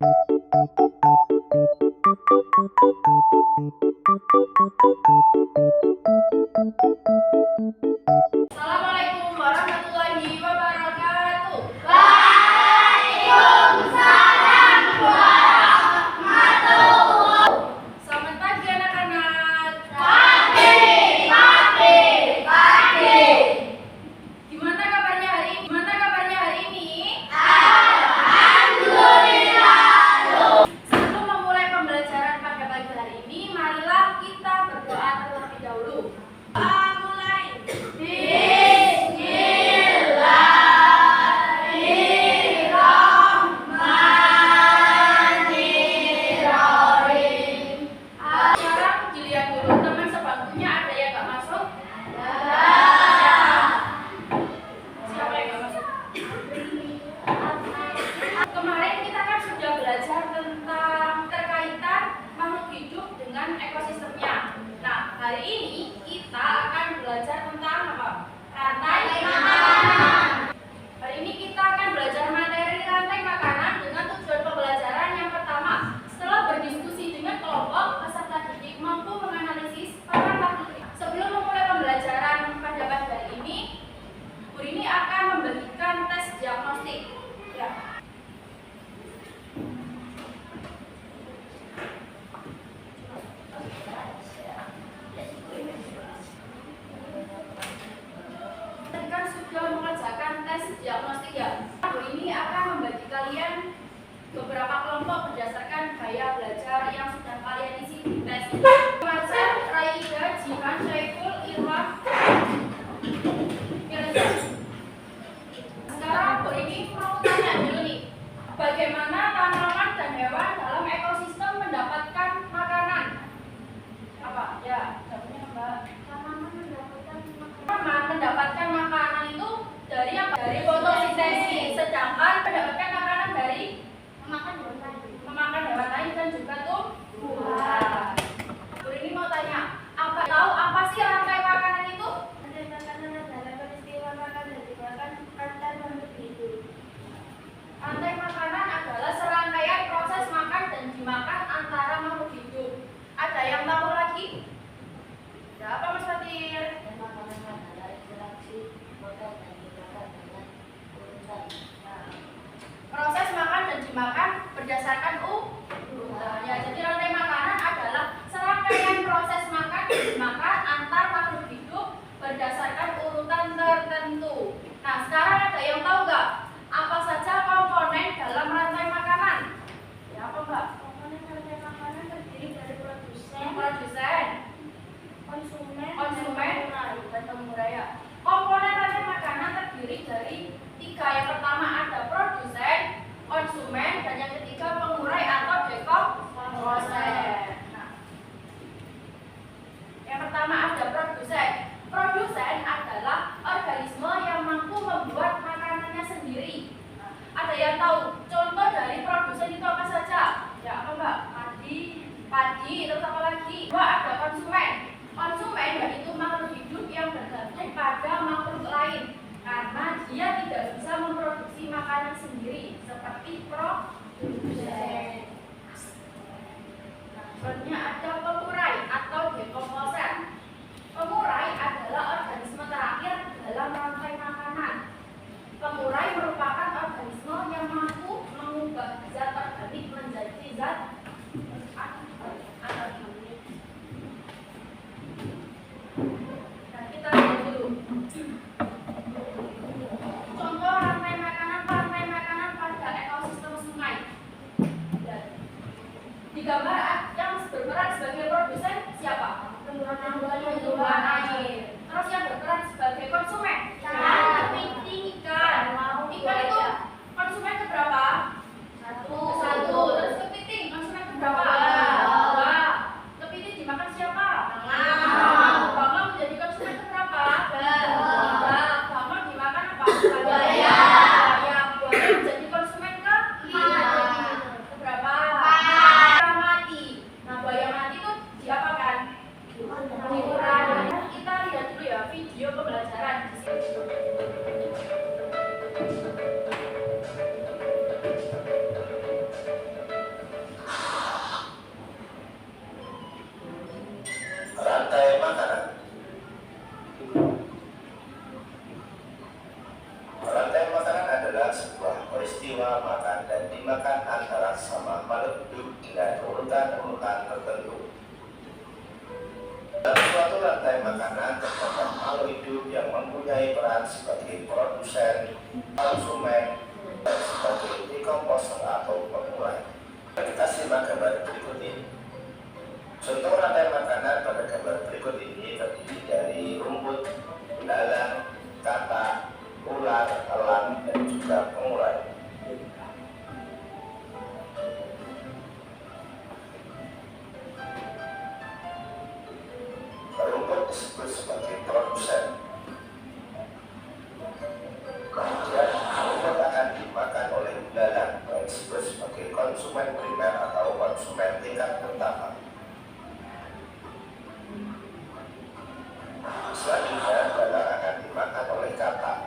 Assalamualaikum warahmatullahi wabarakatuh. Selamat pagi anak-anak. Gimana kabarnya hari ini? Sebelum memulai pembelajaran pada pagi hari ini, marilah kita berdoa terlebih dahulu. Mulai. Sekarang dilihat dulu teman sebangkunya ada yang nggak masuk? Siapa yang nggak masuk? Kemarin kita kan sudah belajar tentang terkaitan makhluk hidup dengan ekosistemnya. Nah, hari ini kita akan belajar tentang apa? Rantai makanan. Hari ini kita akan belajar materi rantai makanan dengan tujuan pembelajaran yang pertama. Setelah berdiskusi dengan kelompok, peserta didik mampu menganalisis peran makhluk hidup. Sebelum memulai pembelajaran pada pagi hari ini, Bu Rini akan memberikan tes diagnostik. Ya. Tadi kan sudah mengerjakan tes diagnostik ya. Bu Rini akan membagi kalian beberapa kelompok berdasarkan gaya belajar yang sudah kalian isi di tes. Marcel, Raida, Jihan, Syaiful, Irwan, Firza. Sekarang Bu Rini mau tanya dulu nih, bagaimana tanaman dan hewan dalam ekosistem mendapatkan makanan? Apa? Ya, jawabnya Mbak. Tanaman mendapatkan makanan itu dari apa? Dari fotosintesis. Sedangkan mendapatkan makanan dari memakan hewan lain dan juga tumbuhan. Bu Rini mau tanya, tahu apa sih rantai makanan itu? Rantai makanan adalah serangkaian proses makan dan dimakan antara makhluk hidup. Ada yang tahu lagi? Ada apa Mas Fatir? Proses makan dan dimakan berdasarkan urutan. Ya, jadi rantai makanan adalah serangkaian proses makan dan dimakan antar makhluk hidup berdasarkan urutan tertentu. Nah, sekarang ada yang tahu nggak apa saja komponen dalam rantai makanan? Ya, apa Mbak? Komponen rantai makanan terdiri dari produsen, konsumen, dan pemurah ya. Komponen rantai makanan terdiri dari tiga. Yang pertama ada produsen, konsumen, dan yang ketiga pengurai atau dekomposer. Nah, yang pertama ada produsen. Produsen adalah organisme yang mampu membuat makanannya sendiri. Nah, ada yang tahu contoh dari produsen itu apa saja? Ya, apa Mbak? Padi, terus apa lagi? Dua, ada konsumen. Konsumen yaitu makhluk hidup yang bergantung pada makhluk lain karena dia tidak bisa memproduksi makanan sendiri seperti produsen. Selanjutnya ada pengurai atau dekomposer. Pengurai adalah organisme terakhir dalam rantai makanan. Pengurai merupakan organisme yang mampu mengubah zat organik menjadi zat anorganik. Nah, kita lihat dulu. Contoh rantai makanan pada ekosistem sungai. Di gambar yang berperan diberikan dan dimakan antara sama makhluk hidup dengan urutan-urutan tertentu. Dalam suatu rantai makanan terdapat makhluk hidup yang mempunyai peran sebagai produsen, konsumen, dan sebagai dekomposer atau pengurai. Kita simak gambar berikut ini. Contoh rantai makanan pada gambar berikut ini terdiri dari rumput, belalang, katak, ular, elang, dan juga pengurai. Rumput disebut sebagai produsen. Kemudian rumput akan dimakan oleh belalang yang disebut sebagai konsumen primer atau konsumen tingkat pertama. Selanjutnya belalang akan dimakan oleh katak.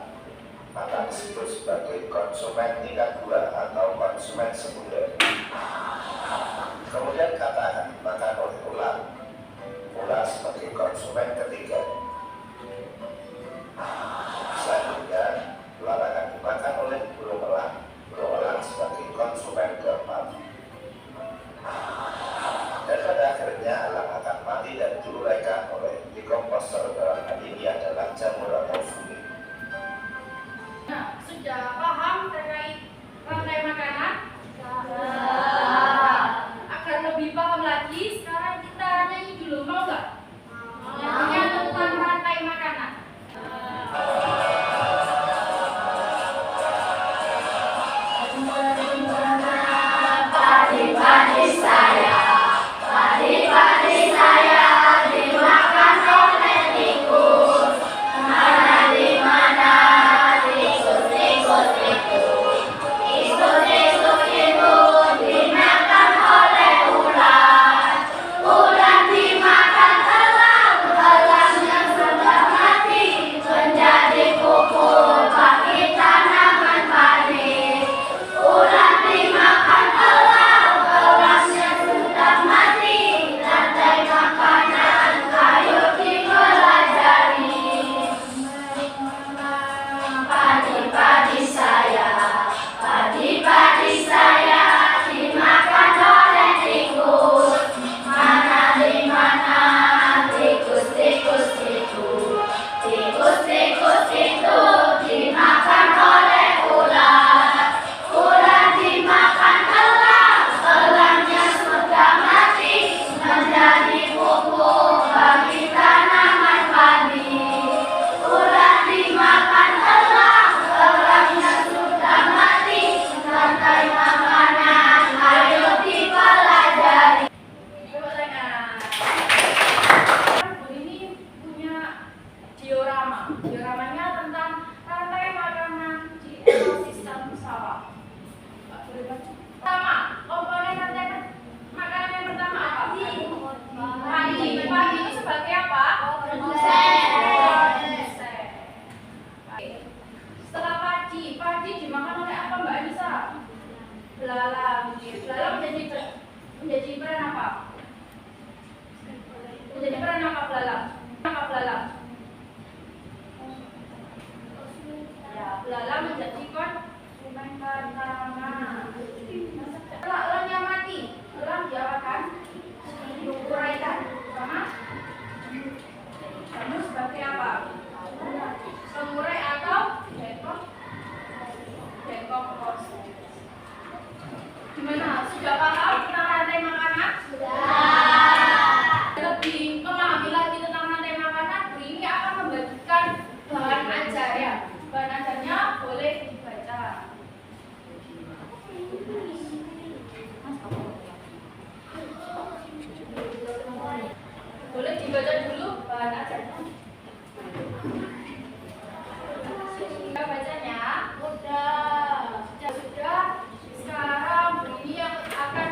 Katak disebut sebagai konsumen tingkat 2 atau konsumen sekunder. Kemudian katak akan dimakan oleh ular. Ular sebagai konsumen ketiga. Selanjutnya ular akan dimakan oleh burung elang. Burung elang sebagai konsumen keempat. Dan pada akhirnya elang akan mati dan diuraikan oleh dekomposer, dalam hal ini adalah jamur atau fungi. Nah, sudah paham terkait rantai makanan? Agar lebih paham lagi, sekarang kita nyanyi dulu, mau nggak? Nyanyi tentang rantai makanan. Padi-padi saya, padi-padi saya dimakan oleh tikus. Mana di mana tikus-tikus itu, tikus-tikus itu dimakan oleh ular. Ular dimakan elang, elangnya sudah mati menjadi pupuk bagi tanaman padi. Ular dimakan elang, elangnya sudah mati, rantai makanan ayo dipelajari. Padi-padi saya, padi-padi saya dimakan oleh tikus. Mana di mana tikus-tikus itu, tikus-tikus itu dimakan oleh ular. Ular dimakan elang, elangnya sudah mati menjadi pupuk bagi tanaman padi. Ular dimakan elang, elangnya sudah mati, rantai makanan ayo dipelajari. Coba tangan. Bu ini punya diorama. Dioramanya tentang rantai makanan di ekosistem sawah. Pertama, komponen rantai makanan yang pertama apa? Padi. Padi itu sebagai apa? Produsen. Setelah padi, padi dimakan oleh apa Mbak Anissa? Belalang. Belalang menjadi peran apa? Menjadi peran apa belalang? Apa belalang? Ya, belalang menjadi konsumen pertama. Setelah elangnya mati, elang diapakan? Diuraikan. Sama? Kamu sebagai apa? Pengurai atau dekomposer. Gimana? Sudah paham tentang rantai makanan? Lebih memahami lagi tentang rantai makanan, Bu ini akan membagikan bahan ajar ya. Bahan ajarnya boleh dibaca. Boleh dibaca dulu bahan ajarnya. Sudah bacanya? Sudah. Sekarang Bu ini yang akan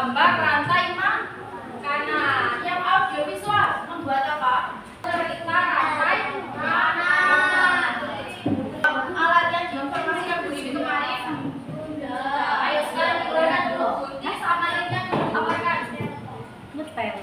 gambar rantai makanan. Yang audiovisual membuat apa? Cerita rantai makanan. Alat yang diinformasikan Bu Bibi kemarin. Ayo sekarang digunakan dulu. Gunting sama lintnya apakan? Ngepel.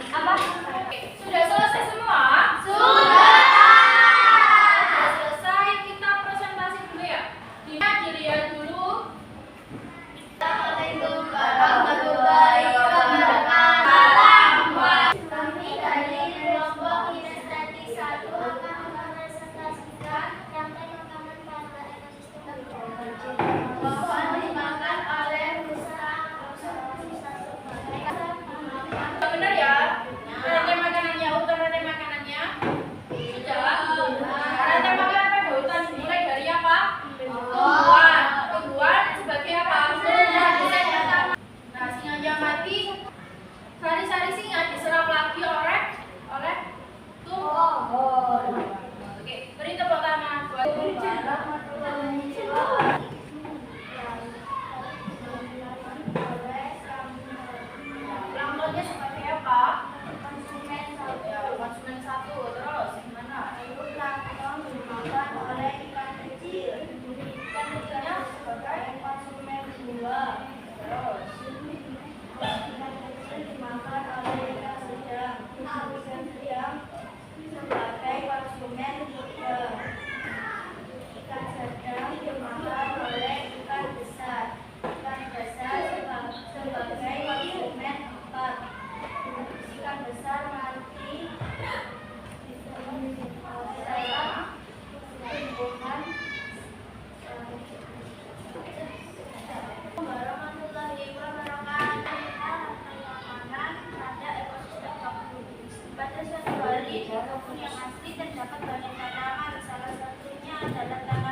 Apa? Sudah selesai semua? Selesai, kita presentasi dulu ya. Dilihat dulu. Assalamualaikum warahmatullahi wabarakatuh. Kami dari kelompok kinestetik 1 akan mempresentasikan rantai makanan pada ekosistem bahwa dimakan oleh rusa Benar ya? Rantai makanannya, urutan rantai makanannya. Sudah. Rantai makanan pada hutan dimulai dari apa? Tumbuhan. Tumbuhan sebagai apa? Nah, singa mati. Sari-sari singa diserap lagi oleh tumbuhan. Oke, beri tepuk tangan buat Lampunya sebagai apa? Ya, konsumen satu. Terus gimana? dimakan oleh ikan kecil. Ikan kecilnya sebagai Konsumen 2. terus. Ikan kecil dimakan oleh ikan sedang. Ikan sedang sebagai konsumen 3. Ikan sedang dimakan oleh ikan besar. Ikan besar sebagai konsumen 4. Ikan besar mati dalam tumbuhan. Warahmatullahi wabarakatuh. Makanan pada ekosistem kebun. Pada suatu hari di kebun yang asli terdapat banyak tanaman. Salah satunya adalah tanaman